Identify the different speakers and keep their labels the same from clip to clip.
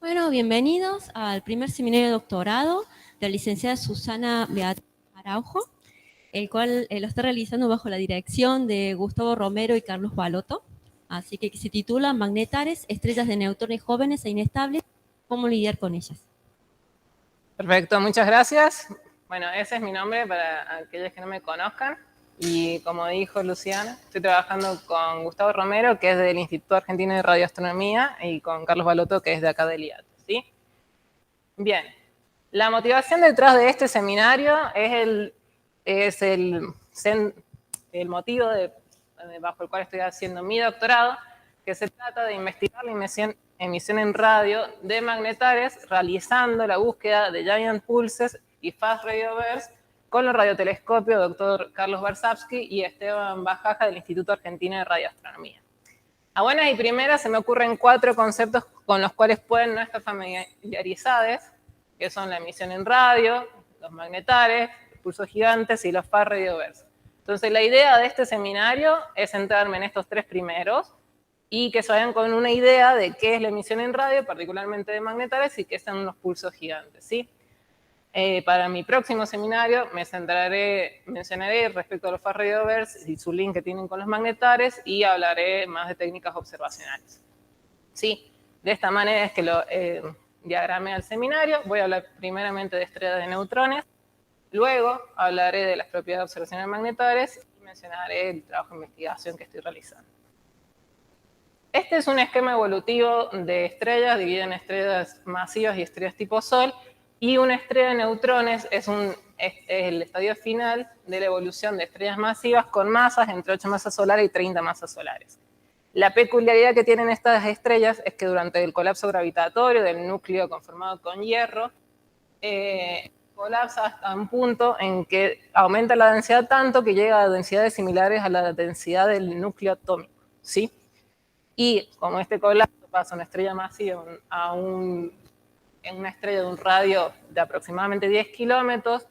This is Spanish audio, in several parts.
Speaker 1: Bueno, bienvenidos al primer seminario de doctorado de la licenciada Susana Beatriz Araujo, el cual lo está realizando bajo la dirección de Gustavo Romero y Carlos Balotto. Así que se titula Magnetares, estrellas de neutrones jóvenes e inestables, ¿cómo lidiar con ellas?
Speaker 2: Perfecto, muchas gracias. Bueno, ese es mi nombre para aquellos que no me conozcan. Y como dijo Luciana, estoy trabajando con Gustavo Romero, que es del Instituto Argentino de Radioastronomía, y con Carlos Balotto, que es de acá del IAT, ¿sí? Bien, la motivación detrás de este seminario es el motivo bajo el cual estoy haciendo mi doctorado, que se trata de investigar la emisión en radio de magnetares realizando la búsqueda de giant pulses y fast radio bursts con los radiotelescopios Dr. Carlos Bersavsky y Esteban Bajaja del Instituto Argentino de Radioastronomía. A buenas y primeras se me ocurren 4 conceptos con los cuales pueden no estar familiarizados, que son la emisión en radio, los magnetares, los pulsos gigantes y los fast radio bursts. Entonces la idea de este seminario es centrarme en estos 3 primeros y que se vayan con una idea de qué es la emisión en radio, particularmente de magnetares, y qué son los pulsos gigantes, ¿sí? Para mi próximo seminario mencionaré respecto a los fast radio bursts y su link que tienen con los magnetares y hablaré más de técnicas observacionales. Sí, de esta manera es que lo diagramé al seminario. Voy a hablar primeramente de estrellas de neutrones, luego hablaré de las propiedades observacionales magnetares y mencionaré el trabajo de investigación que estoy realizando. Este es un esquema evolutivo de estrellas, dividido en estrellas masivas y estrellas tipo Sol, y una estrella de neutrones es el estadio final de la evolución de estrellas masivas con masas entre 8 masas solares y 30 masas solares. La peculiaridad que tienen estas estrellas es que durante el colapso gravitatorio del núcleo conformado con hierro, colapsa hasta un punto en que aumenta la densidad tanto que llega a densidades similares a la densidad del núcleo atómico, ¿sí? Y como este colapso pasa a una estrella masiva en una estrella de un radio de aproximadamente 10 kilómetros,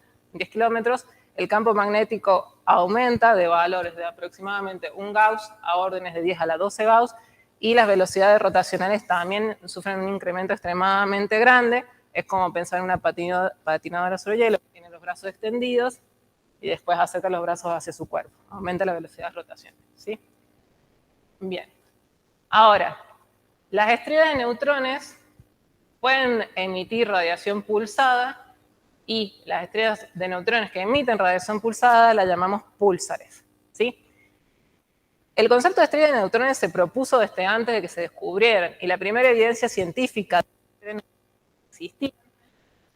Speaker 2: el campo magnético aumenta de valores de aproximadamente 1 Gauss a órdenes de 10 a la 12 Gauss, y las velocidades rotacionales también sufren un incremento extremadamente grande. Es como pensar en una patinadora sobre hielo, que tiene los brazos extendidos y después acerca los brazos hacia su cuerpo. Aumenta la velocidad de rotación, ¿sí? Bien. Ahora, las estrellas de neutrones pueden emitir radiación pulsada, y las estrellas de neutrones que emiten radiación pulsada las llamamos púlsares, ¿sí? El concepto de estrella de neutrones se propuso desde antes de que se descubrieran, y la primera evidencia científica de que estrellas de neutrones existían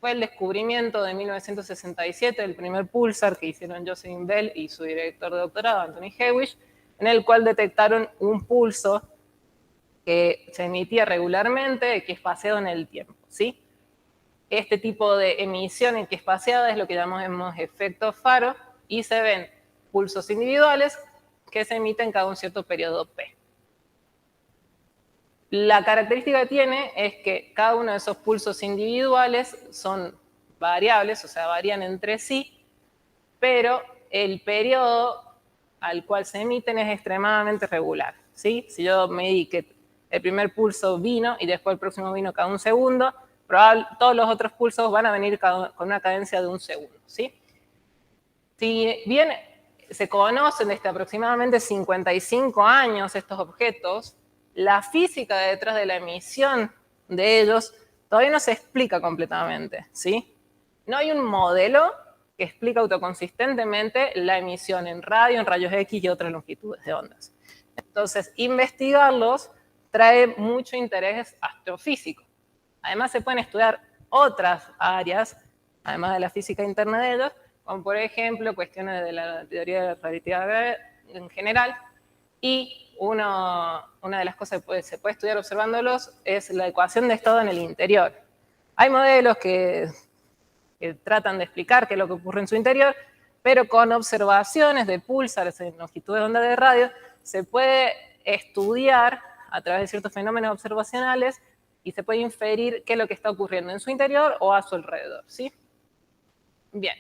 Speaker 2: fue el descubrimiento de 1967 del primer pulsar que hicieron Jocelyn Bell y su director de doctorado, Anthony Hewish, en el cual detectaron un pulso que se emitía regularmente, equiespaciado en el tiempo, ¿sí? Este tipo de emisión equiespaciada es lo que llamamos efecto faro, y se ven pulsos individuales que se emiten cada un cierto periodo P. La característica que tiene es que cada uno de esos pulsos individuales son variables, o sea, varían entre sí, pero el periodo al cual se emiten es extremadamente regular, ¿sí? Si yo me di que el primer pulso vino y después el próximo vino cada un segundo, todos los otros pulsos van a venir con una cadencia de 1 segundo, ¿sí? Si bien se conocen desde aproximadamente 55 años estos objetos, la física detrás de la emisión de ellos todavía no se explica completamente, ¿sí? No hay un modelo que explica autoconsistentemente la emisión en radio, en rayos X y otras longitudes de ondas. Entonces, investigarlos trae mucho interés astrofísico. Además, se pueden estudiar otras áreas, además de la física interna de ellos, como por ejemplo cuestiones de la teoría de la relatividad en general, y una de las cosas que se puede estudiar observándolos es la ecuación de estado en el interior. Hay modelos que tratan de explicar qué es lo que ocurre en su interior, pero con observaciones de púlsares en longitudes de onda de radio se puede estudiar a través de ciertos fenómenos observacionales y se puede inferir qué es lo que está ocurriendo en su interior o a su alrededor, ¿sí? Bien.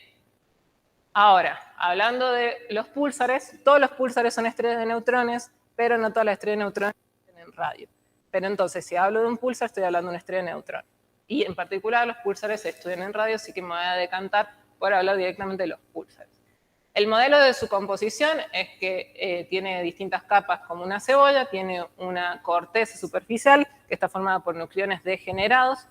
Speaker 2: Ahora, hablando de los púlsares, todos los púlsares son estrellas de neutrones, pero no todas las estrellas de neutrones tienen radio. Pero entonces, si hablo de un púlsar, estoy hablando de una estrella de neutrones. Y en particular, los púlsares se estudian en radio, así que me voy a decantar por hablar directamente de los púlsares. El modelo de su composición es que tiene distintas capas como una cebolla, tiene una corteza superficial que está formada por nucleones degenerados,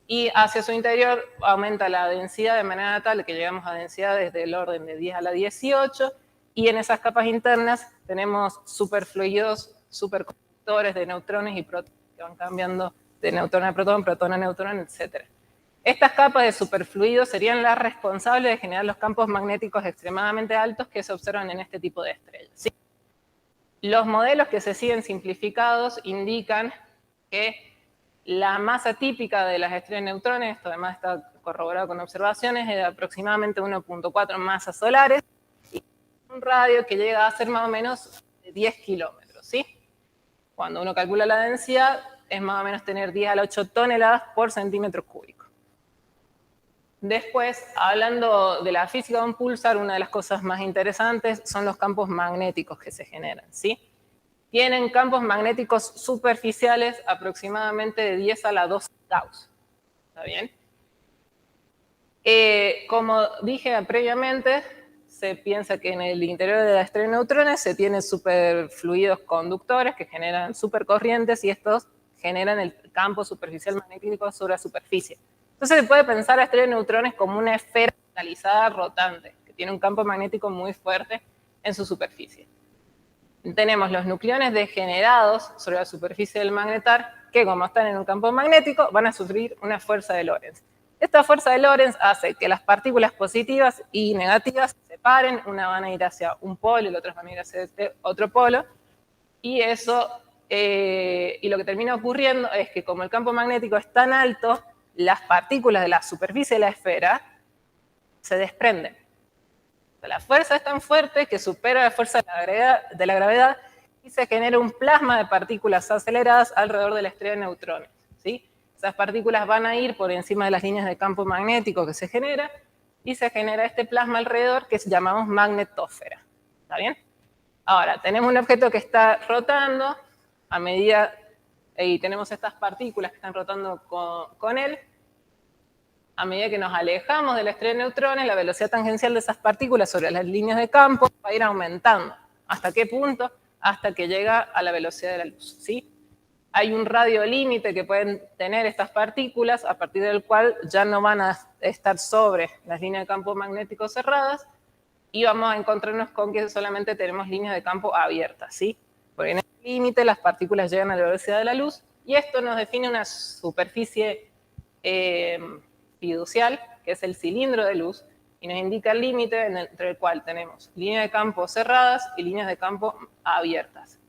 Speaker 2: y hacia su interior aumenta la densidad de manera tal que llegamos a densidades del orden de 10 a la 18, y en esas capas internas tenemos superfluidos, superconductores de neutrones y protones que van cambiando de neutrón a neutrón, etc. Estas capas de superfluidos serían las responsables de generar los campos magnéticos extremadamente altos que se observan en este tipo de estrellas, ¿sí? Los modelos que se siguen simplificados indican que la masa típica de las estrellas de neutrones, esto además está corroborado con observaciones, es de aproximadamente 1.4 masas solares, y un radio que llega a ser más o menos de 10 kilómetros, ¿sí? Cuando uno calcula la densidad, es más o menos tener 10 a la 8 toneladas por centímetro cúbico. Después, hablando de la física de un púlsar, una de las cosas más interesantes son los campos magnéticos que se generan, ¿sí? Tienen campos magnéticos superficiales aproximadamente de 10 a la 2 Gauss. ¿Está bien? Como dije previamente, se piensa que en el interior de la estrella de neutrones se tienen superfluidos conductores que generan supercorrientes, y estos generan el campo superficial magnético sobre la superficie. Entonces se puede pensar a la estrella de neutrones como una esfera metalizada rotante, que tiene un campo magnético muy fuerte en su superficie. Tenemos los nucleones degenerados sobre la superficie del magnetar, que como están en un campo magnético, van a sufrir una fuerza de Lorentz. Esta fuerza de Lorentz hace que las partículas positivas y negativas se separen, una van a ir hacia un polo y las otras van a ir hacia otro polo, y eso, y lo que termina ocurriendo es que como el campo magnético es tan alto, las partículas de la superficie de la esfera se desprenden. La fuerza es tan fuerte que supera la fuerza de la gravedad y se genera un plasma de partículas aceleradas alrededor de la estrella de neutrones, ¿sí? Esas partículas van a ir por encima de las líneas de campo magnético que se genera, y se genera este plasma alrededor que llamamos magnetósfera. ¿Está bien? Ahora, tenemos un objeto que está rotando a medida, y tenemos estas partículas que están rotando con él. A medida que nos alejamos de la estrella de neutrones, la velocidad tangencial de esas partículas sobre las líneas de campo va a ir aumentando. ¿Hasta qué punto? Hasta que llega a la velocidad de la luz, ¿sí? Hay un radio límite que pueden tener estas partículas, a partir del cual ya no van a estar sobre las líneas de campo magnético cerradas, y vamos a encontrarnos con que solamente tenemos líneas de campo abiertas, ¿sí? Porque en el límite las partículas llegan a la velocidad de la luz, y esto nos define una superficie fiducial, que es el cilindro de luz, y nos indica el límite entre el cual tenemos líneas de campo cerradas y líneas de campo abiertas.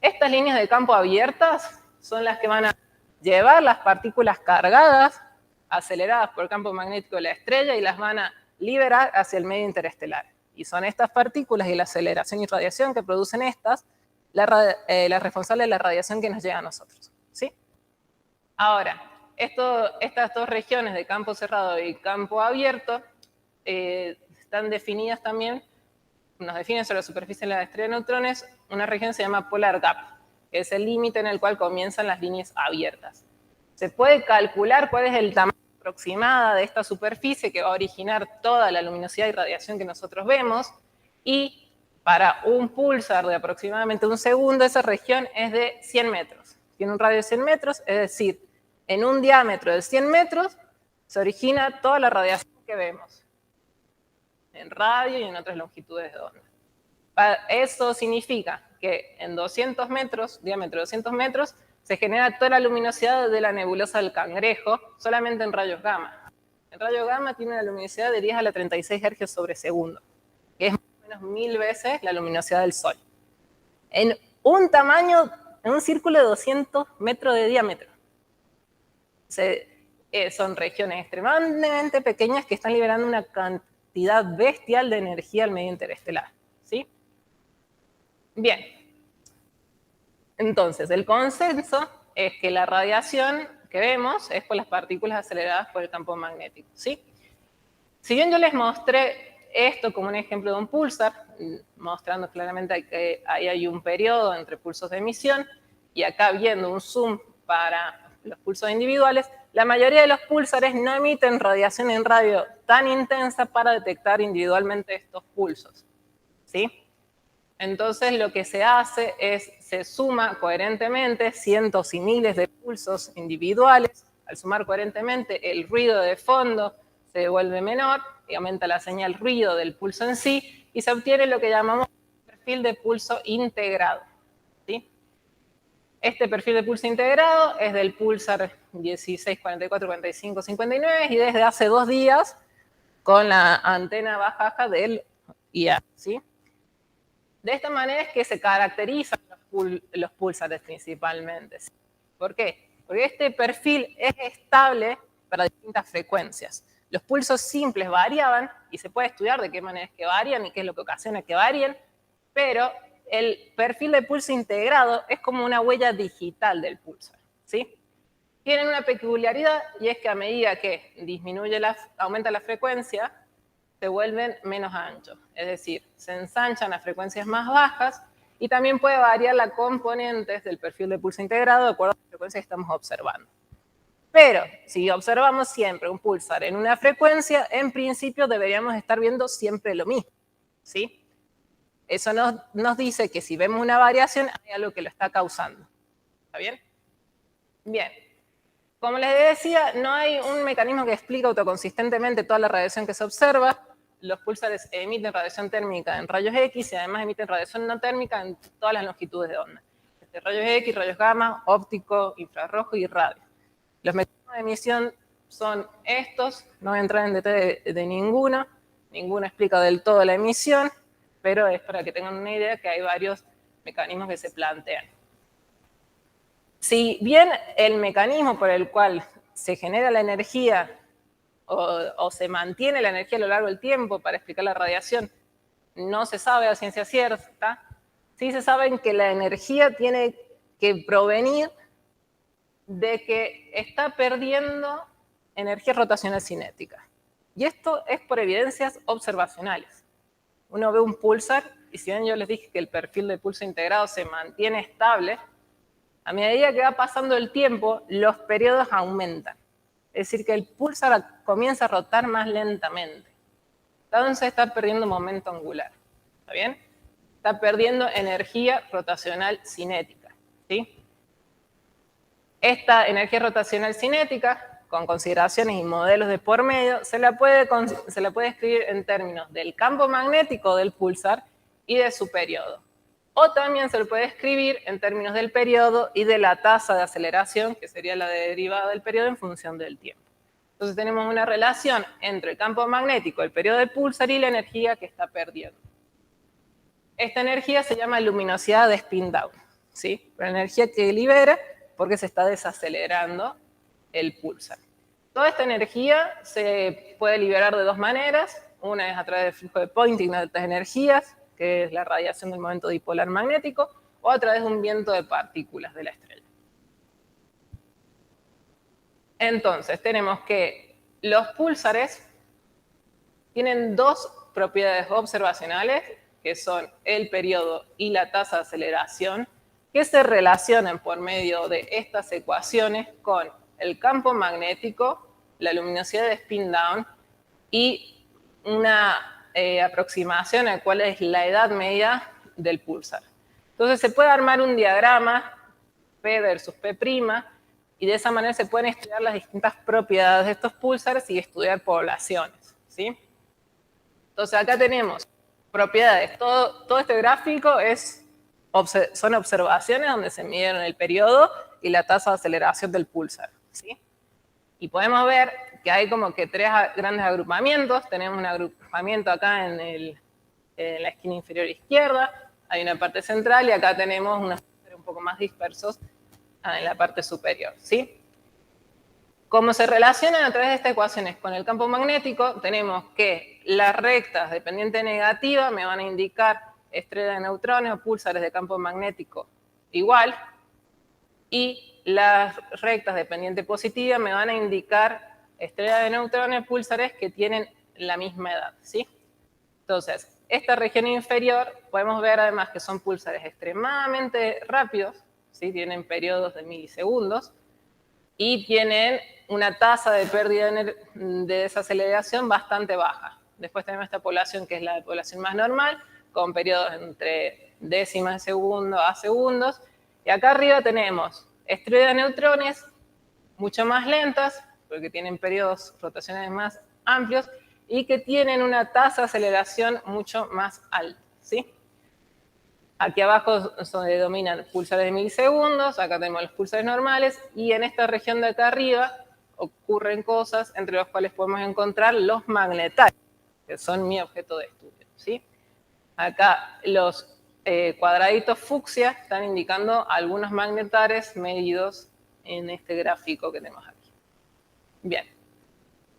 Speaker 2: Estas líneas de campo abiertas son las que van a llevar las partículas cargadas, aceleradas por el campo magnético de la estrella, y las van a liberar hacia el medio interestelar. Y son estas partículas y la aceleración y radiación que producen estas las responsables de la radiación que nos llega a nosotros, ¿sí? Ahora, estas dos regiones de campo cerrado y campo abierto están definidas también, nos definen sobre la superficie de la estrella de neutrones, una región que se llama polar gap, que es el límite en el cual comienzan las líneas abiertas. Se puede calcular cuál es el tamaño aproximado de esta superficie que va a originar toda la luminosidad y radiación que nosotros vemos, y para un púlsar de aproximadamente un segundo, esa región es de 100 metros. Tiene un radio de 100 metros, es decir, en un diámetro de 100 metros se origina toda la radiación que vemos en radio y en otras longitudes de onda. Eso significa que en 200 metros, diámetro de 200 metros, se genera toda la luminosidad de la nebulosa del Cangrejo solamente en rayos gamma. El rayo gamma tiene una luminosidad de 10 a la 36 Hz sobre segundo, que es más o menos 1000 veces la luminosidad del Sol. En un tamaño, en un círculo de 200 metros de diámetro. Son regiones extremadamente pequeñas que están liberando una cantidad bestial de energía al medio interestelar, ¿sí? Bien. Entonces, el consenso es que la radiación que vemos es por las partículas aceleradas por el campo magnético, ¿sí? Si bien yo les mostré esto como un ejemplo de un púlsar, mostrando claramente que ahí hay un periodo entre pulsos de emisión, y acá viendo un zoom para los pulsos individuales, la mayoría de los púlsares no emiten radiación en radio tan intensa para detectar individualmente estos pulsos, ¿sí? Entonces lo que se hace es, se suma coherentemente cientos y miles de pulsos individuales. Al sumar coherentemente, el ruido de fondo se vuelve menor y aumenta la señal ruido del pulso en sí, y se obtiene lo que llamamos perfil de pulso integrado, ¿sí? Este perfil de pulso integrado es del pulsar 16, 44, 45, 59 y desde hace 2 días con la antena baja del IA, ¿sí? De esta manera es que se caracterizan los púlsares principalmente. ¿Sí? ¿Por qué? Porque este perfil es estable para distintas frecuencias. Los pulsos simples variaban y se puede estudiar de qué manera es que varían y qué es lo que ocasiona que varíen, pero el perfil de pulso integrado es como una huella digital del pulsar, ¿sí? Tienen una peculiaridad y es que a medida que aumenta la frecuencia, se vuelven menos anchos, es decir, se ensanchan a frecuencias más bajas y también puede variar la componentes del perfil de pulso integrado de acuerdo a la frecuencia que estamos observando. Pero si observamos siempre un pulsar en una frecuencia, en principio deberíamos estar viendo siempre lo mismo, ¿sí? Eso nos dice que si vemos una variación, hay algo que lo está causando. ¿Está bien? Bien. Como les decía, no hay un mecanismo que explique autoconsistentemente toda la radiación que se observa. Los púlsares emiten radiación térmica en rayos X y además emiten radiación no térmica en todas las longitudes de onda. Rayos X, rayos gamma, óptico, infrarrojo y radio. Los mecanismos de emisión son estos, no voy a entrar en detalle de ninguno explica del todo la emisión, pero es para que tengan una idea que hay varios mecanismos que se plantean. Si bien el mecanismo por el cual se genera la energía o se mantiene la energía a lo largo del tiempo para explicar la radiación, no se sabe a ciencia cierta, sí se sabe que la energía tiene que provenir de que está perdiendo energía rotacional cinética. Y esto es por evidencias observacionales. Uno ve un pulsar, y si bien yo les dije que el perfil de pulso integrado se mantiene estable, a medida que va pasando el tiempo, los periodos aumentan. Es decir, que el pulsar comienza a rotar más lentamente. Entonces está perdiendo momento angular. ¿Está bien? Está perdiendo energía rotacional cinética. ¿Sí? Esta energía rotacional cinética, con consideraciones y modelos de por medio, se la puede escribir en términos del campo magnético del pulsar y de su periodo. O también se lo puede escribir en términos del periodo y de la tasa de aceleración, que sería la derivada del periodo en función del tiempo. Entonces tenemos una relación entre el campo magnético, el periodo del pulsar y la energía que está perdiendo. Esta energía se llama luminosidad de spin down, ¿sí? La energía que libera porque se está desacelerando el pulsar. Toda esta energía se puede liberar de dos maneras. Una es a través del flujo de Poynting de altas energías, que es la radiación del momento dipolar magnético, o a través de un viento de partículas de la estrella. Entonces, tenemos que los púlsares tienen dos propiedades observacionales, que son el periodo y la tasa de aceleración, que se relacionan por medio de estas ecuaciones con el campo magnético, la luminosidad de spin down y una aproximación a cuál es la edad media del pulsar. Entonces se puede armar un diagrama P versus P', y de esa manera se pueden estudiar las distintas propiedades de estos púlsares y estudiar poblaciones, ¿sí? Entonces acá tenemos propiedades. Todo este gráfico son observaciones donde se midieron el periodo y la tasa de aceleración del pulsar, ¿sí? Y podemos ver que hay como que tres grandes agrupamientos. Tenemos un agrupamiento acá en la esquina inferior izquierda, hay una parte central y acá tenemos unos un poco más dispersos en la parte superior, ¿sí? Como se relacionan a través de estas ecuaciones con el campo magnético, tenemos que las rectas de pendiente negativa me van a indicar estrellas de neutrones o púlsares de campo magnético igual, y las rectas de pendiente positiva me van a indicar estrellas de neutrones, púlsares que tienen la misma edad, ¿sí? Entonces, esta región inferior podemos ver además que son púlsares extremadamente rápidos, ¿sí? ¿sí? Tienen periodos de milisegundos y tienen una tasa de pérdida de desaceleración bastante baja. Después tenemos esta población que es la población más normal, con periodos entre décimas de segundo a segundos. Y acá arriba tenemos estrellas de neutrones mucho más lentas, porque tienen periodos rotacionales más amplios, y que tienen una tasa de aceleración mucho más alta, ¿sí? Aquí abajo dominan pulsares de milisegundos, acá tenemos los pulsares normales, y en esta región de acá arriba ocurren cosas entre las cuales podemos encontrar los magnetarios, que son mi objeto de estudio, ¿sí? Acá los cuadraditos fucsia están indicando algunos magnetares medidos en este gráfico que tenemos aquí. Bien.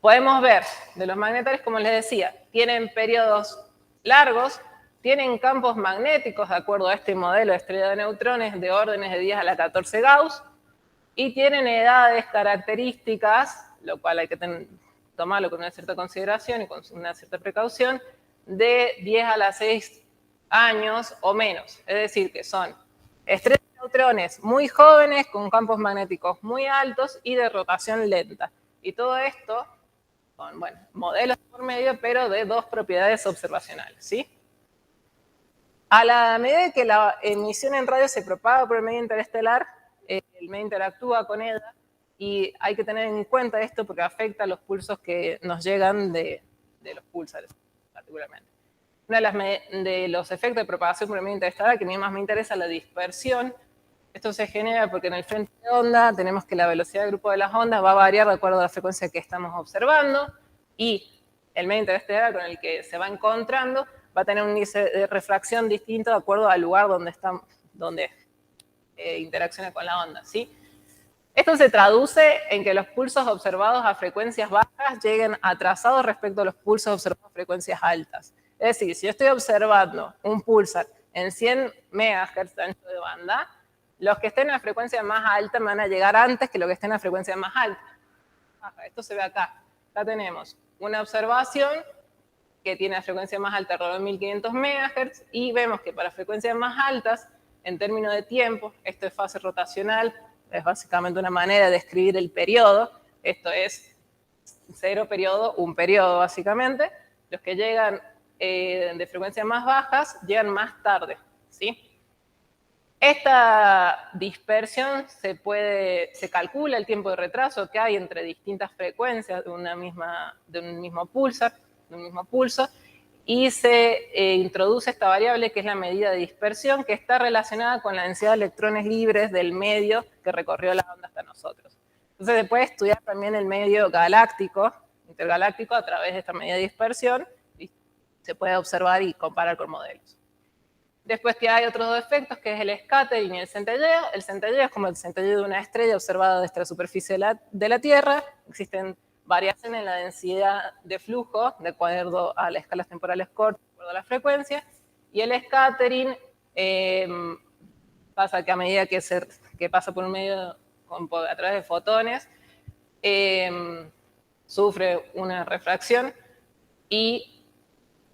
Speaker 2: Podemos ver de los magnetares, como les decía, tienen periodos largos, tienen campos magnéticos de acuerdo a este modelo de estrella de neutrones de órdenes de 10 a la 14 Gauss, y tienen edades características, lo cual hay que tomarlo con una cierta consideración y con una cierta precaución, de 10 a la 6 años o menos. Es decir, que son estrellas de neutrones muy jóvenes, con campos magnéticos muy altos y de rotación lenta. Y todo esto con, bueno, modelos por medio, pero de dos propiedades observacionales, ¿sí? A la medida que la emisión en radio se propaga por el medio interestelar, el medio interactúa con ella, y hay que tener en cuenta esto porque afecta a los pulsos que nos llegan de los púlsares, particularmente. Uno de los efectos de propagación por el medio interestelar que a mí más me interesa es la dispersión. Esto se genera porque en el frente de onda tenemos que la velocidad del grupo de las ondas va a variar de acuerdo a la frecuencia que estamos observando, y el medio interestelar con el que se va encontrando va a tener un índice de refracción distinto de acuerdo al lugar donde interacciona con la onda, ¿sí? Esto se traduce en que los pulsos observados a frecuencias bajas lleguen atrasados respecto a los pulsos observados a frecuencias altas. Es decir, si yo estoy observando un pulsar en 100 MHz de ancho de banda, los que estén en la frecuencia más alta me van a llegar antes que los que estén en la frecuencia más alta. Esto se ve acá. Acá tenemos una observación que tiene la frecuencia más alta alrededor de 1500 MHz, y vemos que para frecuencias más altas, en términos de tiempo, esto es fase rotacional, es básicamente una manera de describir el periodo, esto es 0 periodo, 1 periodo básicamente, los que llegan de frecuencias más bajas llegan más tarde, ¿sí? Esta dispersión se calcula el tiempo de retraso que hay entre distintas frecuencias de un mismo pulso, y se introduce esta variable que es la medida de dispersión, que está relacionada con la densidad de electrones libres del medio que recorrió la onda hasta nosotros. Entonces se puede estudiar también el medio intergaláctico a través de esta medida de dispersión, y se puede observar y comparar con modelos. Después que hay otros dos efectos, que es el scattering y el centelleo. El centelleo es como el centelleo de una estrella observada desde la superficie de la Tierra. Existen variaciones en la densidad de flujo de acuerdo a las escalas temporales cortas, de acuerdo a la frecuencia. Y el scattering pasa que a medida que pasa por un medio a través de fotones, sufre una refracción y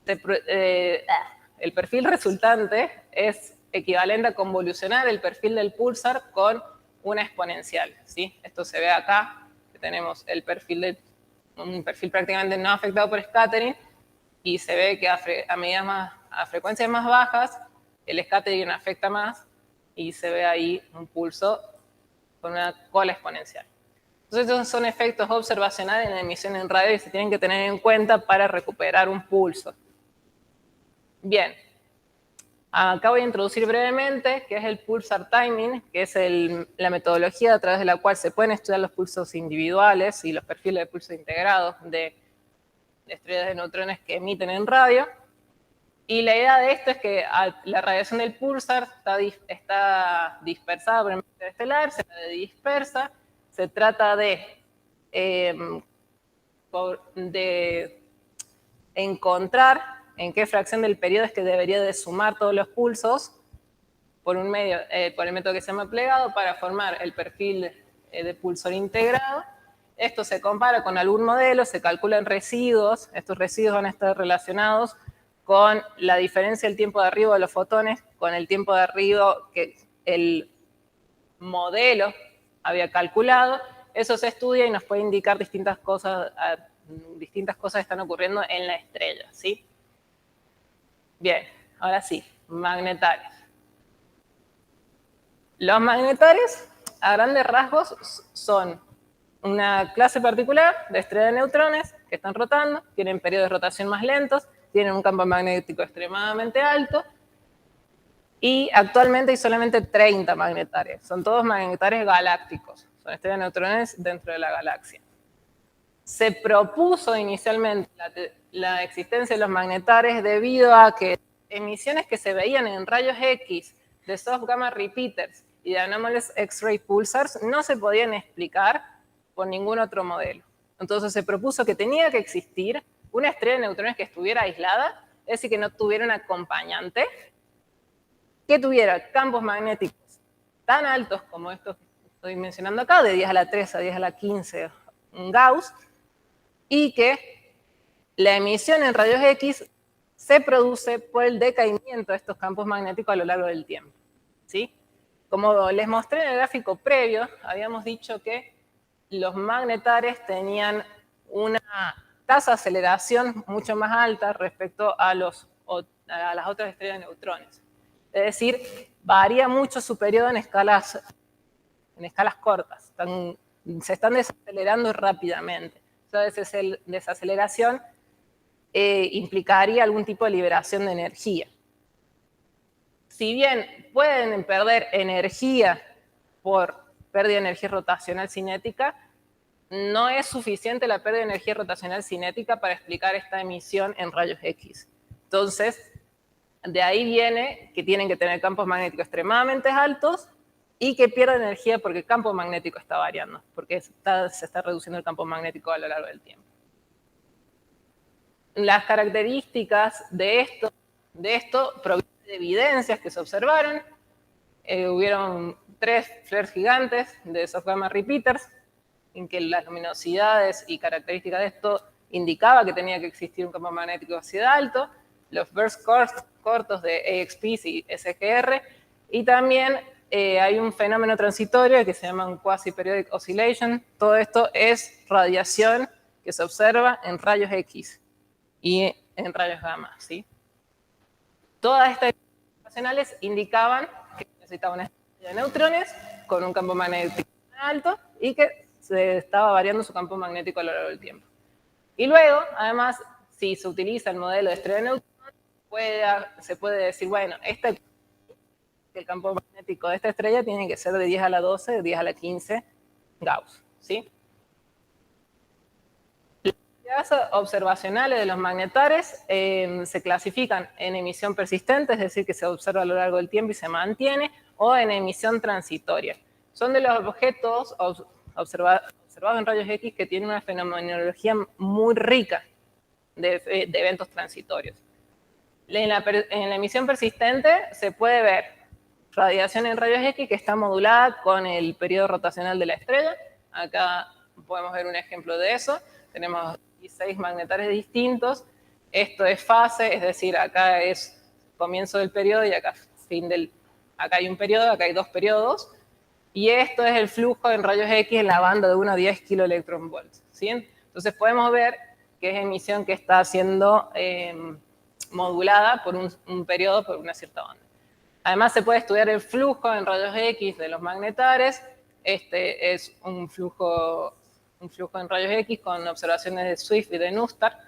Speaker 2: el perfil resultante es equivalente a convolucionar el perfil del pulsar con una exponencial, ¿sí? Esto se ve acá, que tenemos un perfil prácticamente no afectado por scattering, y se ve que a frecuencias más bajas el scattering afecta más, y se ve ahí un pulso con una cola exponencial. Entonces, estos son efectos observacionales en la emisión en radio y se tienen que tener en cuenta para recuperar un pulso. Bien, acá voy a introducir brevemente qué es el pulsar timing, que es la metodología a través de la cual se pueden estudiar los pulsos individuales y los perfiles de pulso integrados de estrellas de neutrones que emiten en radio. Y la idea de esto es que la radiación del pulsar está dispersada por el medio interestelar, se la dispersa, se trata de encontrar en qué fracción del periodo es que debería de sumar todos los pulsos por el método que se llama plegado para formar el perfil de pulsor integrado. Esto se compara con algún modelo, se calculan residuos, estos residuos van a estar relacionados con la diferencia del tiempo de arribo de los fotones, con el tiempo de arribo, modelo había calculado, eso se estudia y nos puede indicar distintas cosas que están ocurriendo en la estrella, ¿sí? Bien, ahora sí, magnetares. Los magnetares, a grandes rasgos, son una clase particular de estrella de neutrones que están rotando, tienen periodos de rotación más lentos, tienen un campo magnético extremadamente alto, y actualmente hay solamente 30 magnetares. Son todos magnetares galácticos, son estrellas de neutrones dentro de la galaxia. Se propuso inicialmente la existencia de los magnetares debido a que emisiones que se veían en rayos X de soft gamma repeaters y de anomalous X-ray pulsars no se podían explicar por ningún otro modelo. Entonces se propuso que tenía que existir una estrella de neutrones que estuviera aislada, es decir, que no tuviera un acompañante, que tuviera campos magnéticos tan altos como estos que estoy mencionando acá, de 10 a la 3 a 10 a la 15 Gauss, y que la emisión en rayos X se produce por el decaimiento de estos campos magnéticos a lo largo del tiempo, ¿sí? Como les mostré en el gráfico previo, habíamos dicho que los magnetares tenían una tasa de aceleración mucho más alta respecto a las otras estrellas de neutrones. Es decir, varía mucho su periodo en escalas cortas. Se están desacelerando rápidamente. Entonces, desaceleración implicaría algún tipo de liberación de energía. Si bien pueden perder energía por pérdida de energía rotacional cinética, no es suficiente la pérdida de energía rotacional cinética para explicar esta emisión en rayos X. Entonces, de ahí viene que tienen que tener campos magnéticos extremadamente altos y que pierden energía porque el campo magnético está variando, porque se está reduciendo el campo magnético a lo largo del tiempo. Las características de esto provienen de evidencias que se observaron. Hubieron 3 flares gigantes de soft gamma repeaters, en que las luminosidades y características de esto indicaba que tenía que existir un campo magnético así de alto, los bursts cortos de AXPs y SGR, y también hay un fenómeno transitorio que se llama un quasi-periodic oscillation. Todo esto es radiación que se observa en rayos X y en rayos gamma, ¿sí? Todas estas observacionales indicaban que necesitaba una estrella de neutrones con un campo magnético alto y que se estaba variando su campo magnético a lo largo del tiempo. Y luego, además, si se utiliza el modelo de estrella de neutrones, se puede decir, bueno, el campo magnético de esta estrella tiene que ser de 10 a la 12, de 10 a la 15 Gauss, ¿sí? Las observacionales de los magnetares se clasifican en emisión persistente, es decir, que se observa a lo largo del tiempo y se mantiene, o en emisión transitoria. Son de los objetos observados en rayos X que tienen una fenomenología muy rica de eventos transitorios. En la emisión persistente se puede ver radiación en rayos X que está modulada con el periodo rotacional de la estrella. Acá podemos ver un ejemplo de eso. Tenemos 16 magnetares distintos. Esto es fase, es decir, acá es comienzo del periodo y acá acá hay un periodo, acá hay 2 periodos. Y esto es el flujo en rayos X en la banda de 1 a 10 kiloelectronvolts, ¿sí? Entonces podemos ver que es emisión que está siendo modulada por un periodo, por una cierta banda. Además se puede estudiar el flujo en rayos X de los magnetares. Este es un flujo en rayos X con observaciones de Swift y de Nustar.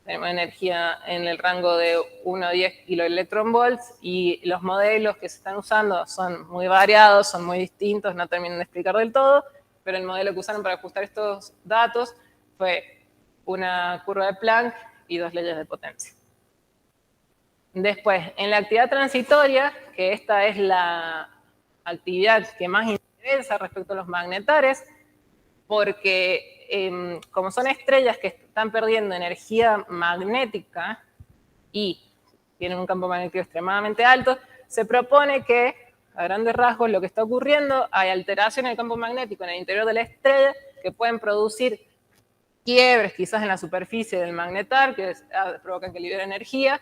Speaker 2: Tenemos energía en el rango de 1 a 10 kiloelectronvolts y los modelos que se están usando son muy variados, son muy distintos, no terminan de explicar del todo, pero el modelo que usaron para ajustar estos datos fue una curva de Planck y 2 leyes de potencia. Después, en la actividad transitoria, que esta es la actividad que más interesa respecto a los magnetares, porque como son estrellas que están perdiendo energía magnética y tienen un campo magnético extremadamente alto, se propone que, a grandes rasgos, lo que está ocurriendo, hay alteraciones del campo magnético en el interior de la estrella que pueden producir quiebres quizás en la superficie del magnetar que provocan que libere energía,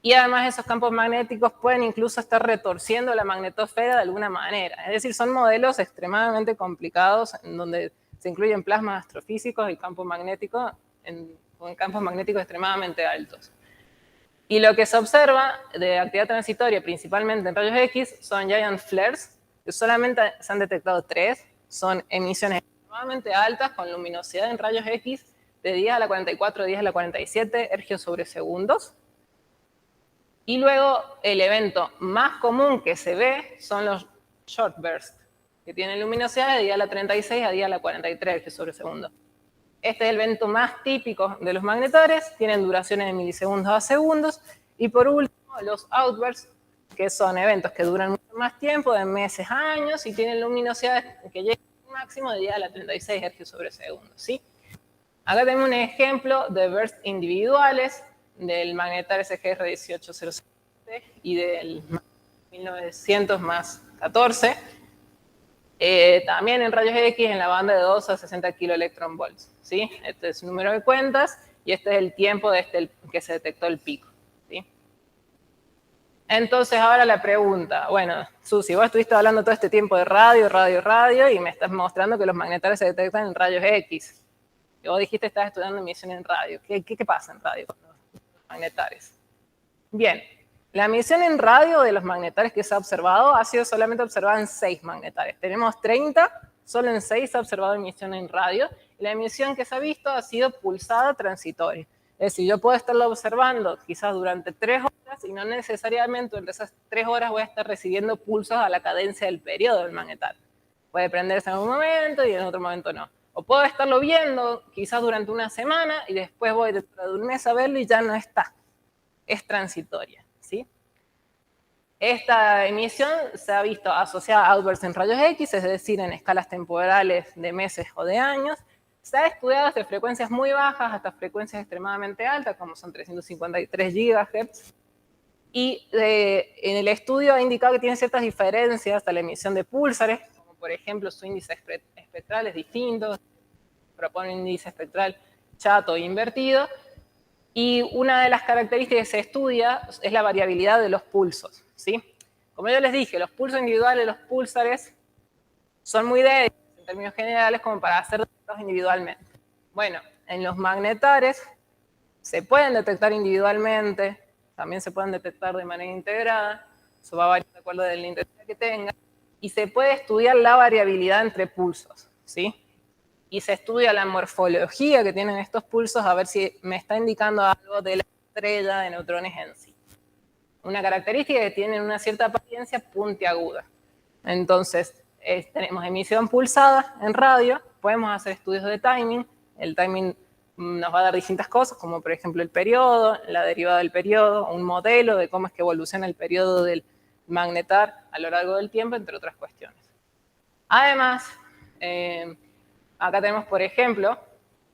Speaker 2: Y además esos campos magnéticos pueden incluso estar retorciendo la magnetosfera de alguna manera. Es decir, son modelos extremadamente complicados en donde se incluyen plasmas astrofísicos y campos magnéticos con campos magnéticos extremadamente altos. Y lo que se observa de actividad transitoria, principalmente en rayos X, son giant flares, que solamente se han detectado 3. Son emisiones extremadamente altas con luminosidad en rayos X de 10 a la 44, 10 a la 47 ergios sobre segundos. Y luego el evento más común que se ve son los short bursts, que tienen luminosidad de 10 a la 36 a 10 a la 43 ergios sobre segundo. Este es el evento más típico de los magnetores, tienen duraciones de milisegundos a segundos. Y por último, los outbursts, que son eventos que duran mucho más tiempo, de meses a años, y tienen luminosidades que llegan a un máximo de 10 a la 36 hercios sobre segundo, ¿sí? Acá tenemos un ejemplo de bursts individuales del magnetar SGR 1807 y del 1900 más 14. También en rayos X en la banda de 2 a 60 kiloelectronvolts, ¿sí? Este es el número de cuentas y este es el tiempo de que se detectó el pico, ¿sí? Entonces ahora la pregunta, bueno, Susi, vos estuviste hablando todo este tiempo de radio y me estás mostrando que los magnetales se detectan en rayos X. Y vos dijiste que estabas estudiando emisión en radio. ¿Qué pasa en radio con los magnetares? Bien, la emisión en radio de los magnetares que se ha observado ha sido solamente observada en 6 magnetares. Tenemos 30, solo en 6 se ha observado emisión en radio. Y la emisión que se ha visto ha sido pulsada transitoria. Es decir, yo puedo estarlo observando quizás durante 3 horas y no necesariamente durante esas 3 horas voy a estar recibiendo pulsos a la cadencia del periodo del magnetar. Puede prenderse en algún momento y en otro momento no. O puedo estarlo viendo quizás durante una semana y después voy dentro de un mes a verlo y ya no está. Es transitoria, ¿sí? Esta emisión se ha visto asociada a outbursts en rayos X, es decir, en escalas temporales de meses o de años. Se ha estudiado desde frecuencias muy bajas hasta frecuencias extremadamente altas, como son 353 GHz. Y en el estudio ha indicado que tiene ciertas diferencias a la emisión de púlsares, como por ejemplo su índice espectral es distinto, propone un índice espectral chato o invertido. Y una de las características que se estudia es la variabilidad de los pulsos, ¿sí? Como yo les dije, los pulsos individuales de los púlsares son muy débiles en términos generales como para ser detectados individualmente. Bueno, en los magnetares se pueden detectar individualmente, también se pueden detectar de manera integrada, eso va a variar de acuerdo a la intensidad que tenga, y se puede estudiar la variabilidad entre pulsos, ¿sí? Y se estudia la morfología que tienen estos pulsos a ver si me está indicando algo de la estrella de neutrones en sí. Una característica es que tienen una cierta apariencia puntiaguda. Entonces, tenemos emisión pulsada en radio, podemos hacer estudios de timing. El timing nos va a dar distintas cosas, como por ejemplo el periodo, la derivada del periodo, un modelo de cómo es que evoluciona el periodo del magnetar a lo largo del tiempo, entre otras cuestiones. Además, acá tenemos, por ejemplo,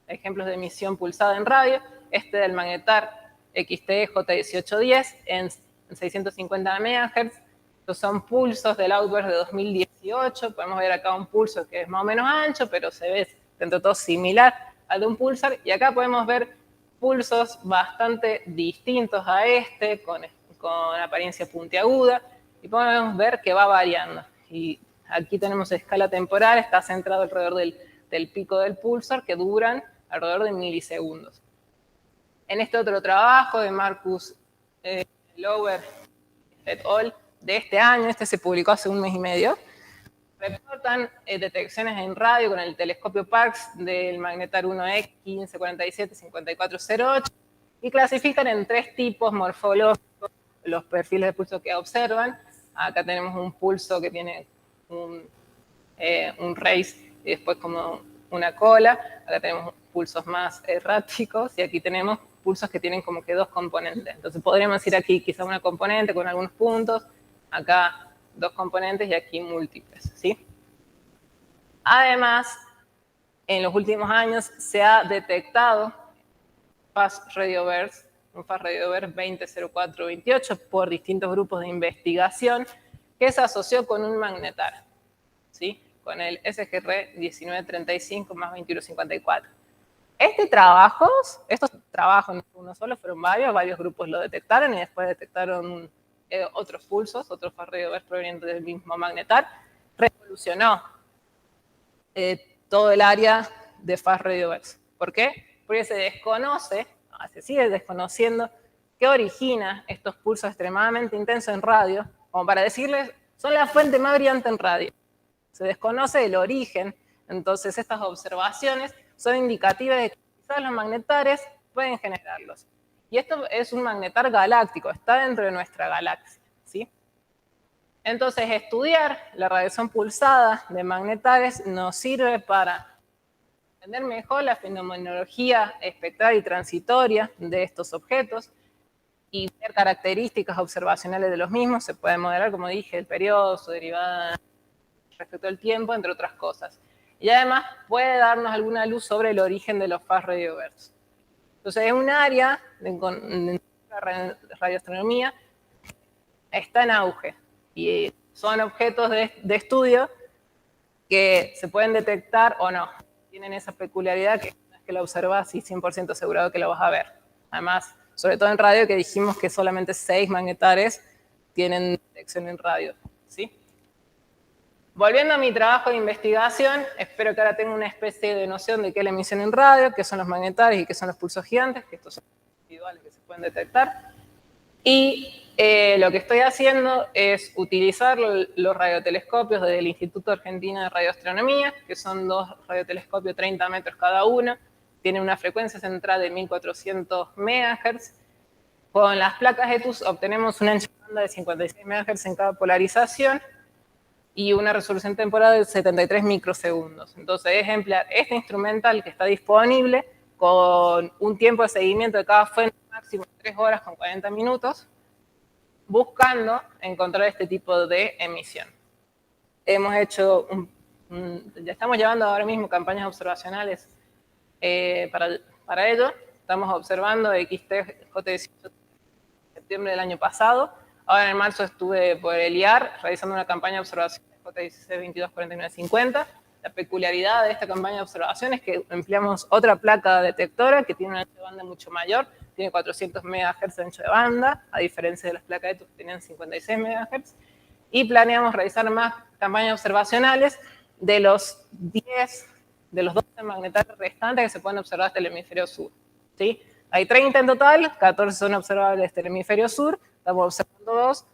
Speaker 2: ejemplos de emisión pulsada en radio. Este del magnetar XT-J1810 en 650 MHz. Estos son pulsos del outburst de 2018. Podemos ver acá un pulso que es más o menos ancho, pero se ve dentro de todo similar al de un pulsar. Y acá podemos ver pulsos bastante distintos a este, con apariencia puntiaguda. Y podemos ver que va variando. Y aquí tenemos escala temporal, está centrado alrededor del pico del pulsar, que duran alrededor de milisegundos. En este otro trabajo de Marcus Lower et al. De este año, este se publicó hace un mes y medio, reportan detecciones en radio con el telescopio Parkes del magnetar 1X 1547-5408 y clasifican en 3 tipos morfológicos los perfiles de pulso que observan. Acá tenemos un pulso que tiene un race y después como una cola. Acá tenemos pulsos más erráticos y aquí tenemos pulsos que tienen como que 2 componentes. Entonces podríamos decir aquí quizá una componente con algunos puntos, acá 2 componentes y aquí múltiples, ¿sí? Además, en los últimos años se ha detectado fast radio burst, un fast radio burst 200428 por distintos grupos de investigación que se asoció con un magnetar, ¿sí? Con el SGR 1935 más 2154. estos trabajos, no fue uno solo, fueron varios grupos lo detectaron y después detectaron otros pulsos, otros fast radio bursts provenientes del mismo magnetar. Revolucionó todo el área de fast radio bursts. ¿Por qué? Porque se desconoce, se sigue desconociendo qué origina estos pulsos extremadamente intensos en radio, como para decirles, son la fuente más brillante en radio. Se desconoce el origen, entonces estas observaciones son indicativas de que quizás los magnetares pueden generarlos. Y esto es un magnetar galáctico, está dentro de nuestra galaxia, ¿sí? Entonces, estudiar la radiación pulsada de magnetares nos sirve para entender mejor la fenomenología espectral y transitoria de estos objetos y ver características observacionales de los mismos. Se puede modelar, como dije, el periodo, su derivada respecto al tiempo, entre otras cosas. Y además puede darnos alguna luz sobre el origen de los fast radio bursts. Entonces, es un área de radioastronomía está en auge y son objetos de estudio que se pueden detectar o no. Tienen esa peculiaridad que una vez que lo observas y 100% asegurado que lo vas a ver. Además, sobre todo en radio, que dijimos que solamente 6 magnetares tienen detección en radio, ¿sí? Volviendo a mi trabajo de investigación, espero que ahora tenga una especie de noción de qué es la emisión en radio, qué son los magnetares y qué son los pulsos gigantes, que estos son individuales que se pueden detectar. Y lo que estoy haciendo es utilizar los radiotelescopios del Instituto Argentino de Radioastronomía, que son 2 radiotelescopios 30 metros cada uno, tienen una frecuencia central de 1400 MHz. Con las placas ETUS obtenemos una ancho de banda de 56 MHz en cada polarización y una resolución temporal de 73 microsegundos. Entonces es emplear este instrumental que está disponible con un tiempo de seguimiento de cada fuente máximo de 3 horas con 40 minutos, buscando encontrar este tipo de emisión. Hemos hecho, ya estamos llevando ahora mismo campañas observacionales para ello. Estamos observando XT-J18 en septiembre del año pasado. Ahora en marzo estuve por el IAR realizando una campaña de observación de J16-22-49-50. La peculiaridad de esta campaña de observación es que empleamos otra placa detectora que tiene un ancho de banda mucho mayor, tiene 400 MHz de ancho de banda, a diferencia de las placas de ETUS que tenían 56 MHz, y planeamos realizar más campañas observacionales de los 12 magnetares restantes que se pueden observar hasta el hemisferio sur, ¿sí? Hay 30 en total, 14 son observables hasta el hemisferio sur, estamos observando 2,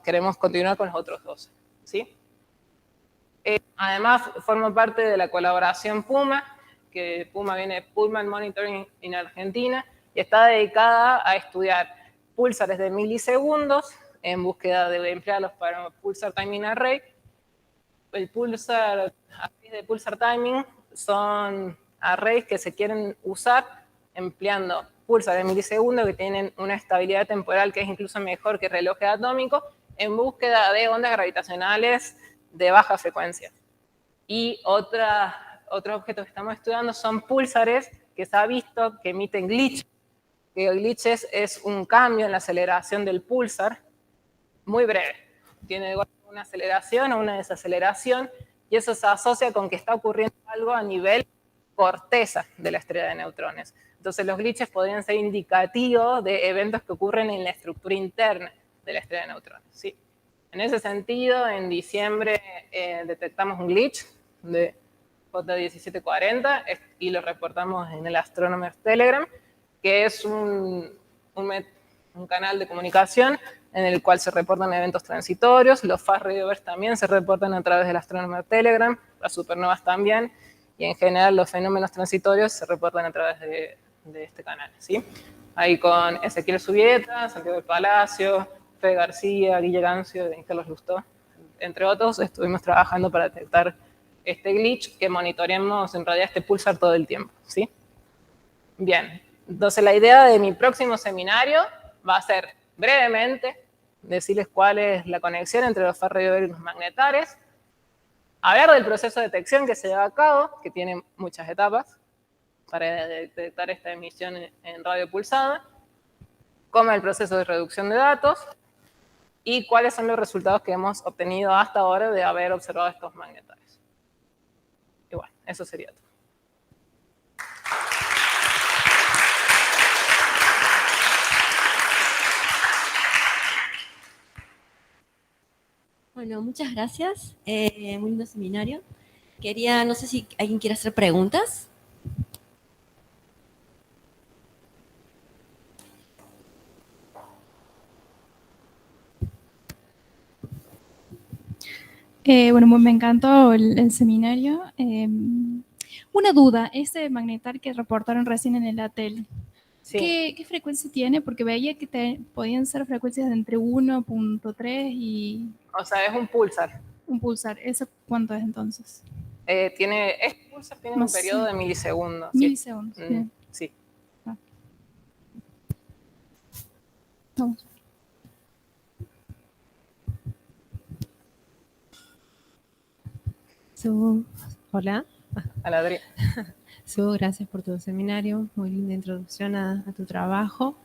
Speaker 2: queremos continuar con los otros 12, ¿sí? Además, formo parte de la colaboración PUMA, que PUMA viene de Pullman Monitoring en Argentina, y está dedicada a estudiar púlsares de milisegundos en búsqueda de emplearlos para Pulsar Timing Array. El pulsar de Pulsar Timing son arrays que se quieren usar empleando púlsares de milisegundos que tienen una estabilidad temporal que es incluso mejor que relojes atómicos en búsqueda de ondas gravitacionales de baja frecuencia. Y otros objetos que estamos estudiando son púlsares que se ha visto que emiten glitches. Que glitches es un cambio en la aceleración del púlsar muy breve. Tiene una aceleración o una desaceleración y eso se asocia con que está ocurriendo algo a nivel corteza de la estrella de neutrones. Entonces los glitches podrían ser indicativos de eventos que ocurren en la estructura interna de la estrella de neutrones, ¿sí? En ese sentido, en diciembre detectamos un glitch de J1740 y lo reportamos en el Astronomer's Telegram, que es un canal de comunicación en el cual se reportan eventos transitorios. Los fast radio bursts también se reportan a través del Astronomer Telegram, las supernovas también, y en general los fenómenos transitorios se reportan a través de este canal, ¿sí? Ahí con Ezequiel Subieta, Santiago del Palacio, Fede García, Guille Gancio y Carlos Lustó, entre otros, estuvimos trabajando para detectar este glitch que monitoreamos en realidad este pulsar todo el tiempo, ¿sí? Bien, entonces la idea de mi próximo seminario va a ser brevemente decirles cuál es la conexión entre los fast radio bursts y los magnetares, hablar del proceso de detección que se lleva a cabo, que tiene muchas etapas para detectar esta emisión en radio pulsada, cómo es el proceso de reducción de datos y cuáles son los resultados que hemos obtenido hasta ahora de haber observado estos magnetares. Y bueno, eso sería todo.
Speaker 1: Bueno, muchas gracias. Muy lindo seminario. No sé si alguien quiere hacer preguntas.
Speaker 3: Bueno, me encantó el seminario. Una duda, ese magnetar que reportaron recién en el ATEL,
Speaker 2: Sí.
Speaker 3: ¿qué frecuencia tiene? Porque veía que podían ser frecuencias de entre 1.3 y
Speaker 2: O sea, es un pulsar.
Speaker 3: un pulsar. ¿Eso cuánto es entonces?
Speaker 2: Este pulsar tiene
Speaker 3: No
Speaker 2: un periodo
Speaker 3: sé.
Speaker 2: de milisegundos.
Speaker 3: Milisegundos.
Speaker 2: Sí. Sí.
Speaker 3: Ah. Vamos.
Speaker 4: Hola,
Speaker 2: Hola, Adri.
Speaker 4: Gracias por tu seminario, muy linda introducción a tu trabajo.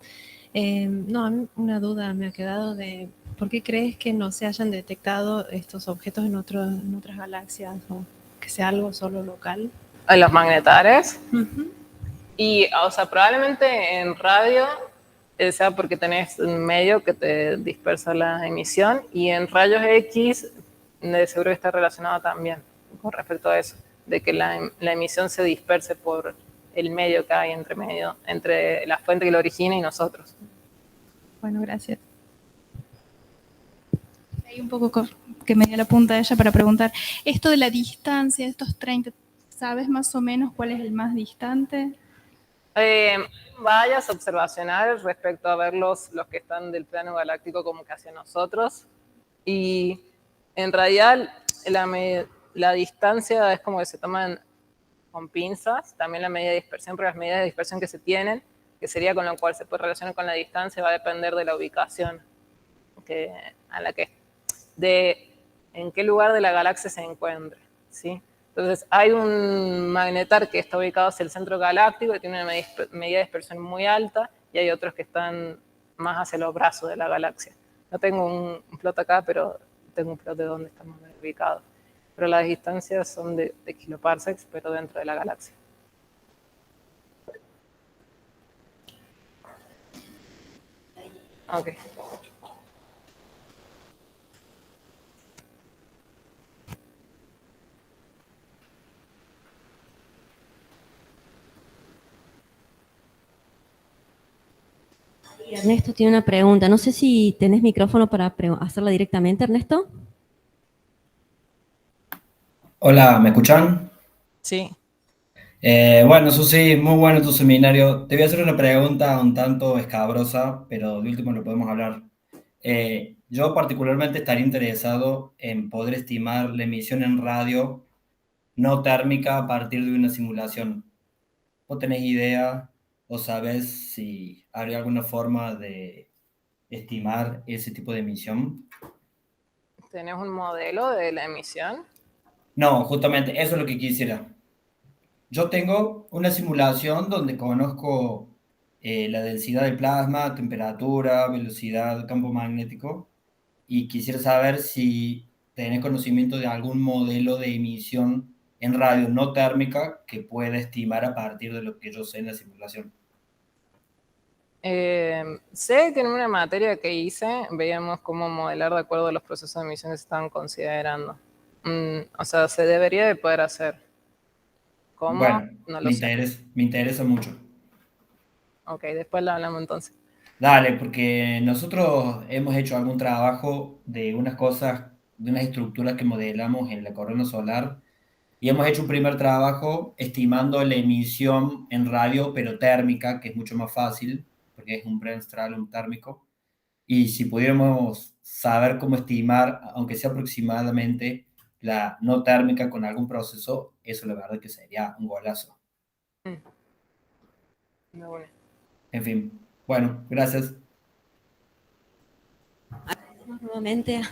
Speaker 4: No, a mí una duda me ha quedado de por qué crees que no se hayan detectado estos objetos en otras galaxias o que sea algo solo local.
Speaker 2: Los magnetares.
Speaker 4: Uh-huh.
Speaker 2: Y, o sea, probablemente en radio sea porque tenés un medio que te dispersa la emisión y en rayos X de seguro que está relacionado también con respecto a eso, de que la emisión se disperse por el medio que hay entre la fuente que lo origina y nosotros.
Speaker 4: Bueno, gracias.
Speaker 3: Hay un poco que me dio la punta de ella para preguntar, esto de la distancia, estos 30, ¿sabes más o menos cuál es el más distante?
Speaker 2: Vallas observacionales respecto a ver los que están del plano galáctico como que hacia nosotros. Y en realidad la distancia es como que se toman con pinzas, también la medida de dispersión, pero las medidas de dispersión que se tienen, que sería con lo cual se puede relacionar con la distancia, va a depender de la ubicación de en qué lugar de la galaxia se encuentre, ¿sí? Entonces, hay un magnetar que está ubicado hacia el centro galáctico y tiene una medida de dispersión muy alta, y hay otros que están más hacia los brazos de la galaxia. No tengo un plot acá, pero tengo un plot de dónde estamos ubicados. Pero las distancias son de kiloparsecs, pero dentro de la galaxia. Ok.
Speaker 1: Ernesto tiene una pregunta. No sé si tenés micrófono para hacerla directamente, Ernesto.
Speaker 5: Hola, ¿me escuchan?
Speaker 2: Sí.
Speaker 5: Bueno, Susi, muy bueno tu seminario. Te voy a hacer una pregunta un tanto escabrosa, pero de último lo podemos hablar. Yo particularmente estaría interesado en poder estimar la emisión en radio no térmica a partir de una simulación. ¿Vos tenés idea o sabés si hay alguna forma de estimar ese tipo de emisión?
Speaker 2: ¿Tenés un modelo de la emisión?
Speaker 5: No, justamente eso es lo que quisiera. Yo tengo una simulación donde conozco la densidad del plasma, temperatura, velocidad, campo magnético, y quisiera saber si tenés conocimiento de algún modelo de emisión en radio no térmica que pueda estimar a partir de lo que yo sé en la simulación.
Speaker 2: Sé que en una materia que hice veíamos cómo modelar de acuerdo a los procesos de emisión que se estaban considerando. O sea, se debería de poder hacer. ¿Cómo?
Speaker 5: Bueno,
Speaker 2: No lo
Speaker 5: me
Speaker 2: sé.
Speaker 5: me interesa mucho.
Speaker 2: Ok, después lo hablamos entonces.
Speaker 5: Dale, porque nosotros hemos hecho algún trabajo de unas cosas, de unas estructuras que modelamos en la corona solar. Y hemos hecho un primer trabajo estimando la emisión en radio, pero térmica, que es mucho más fácil, porque es un brainstorm térmico. Y si pudiéramos saber cómo estimar, aunque sea aproximadamente, la no térmica con algún proceso, eso la verdad que sería un golazo.
Speaker 2: Bueno.
Speaker 5: En fin, bueno, gracias.
Speaker 1: Agradecemos nuevamente a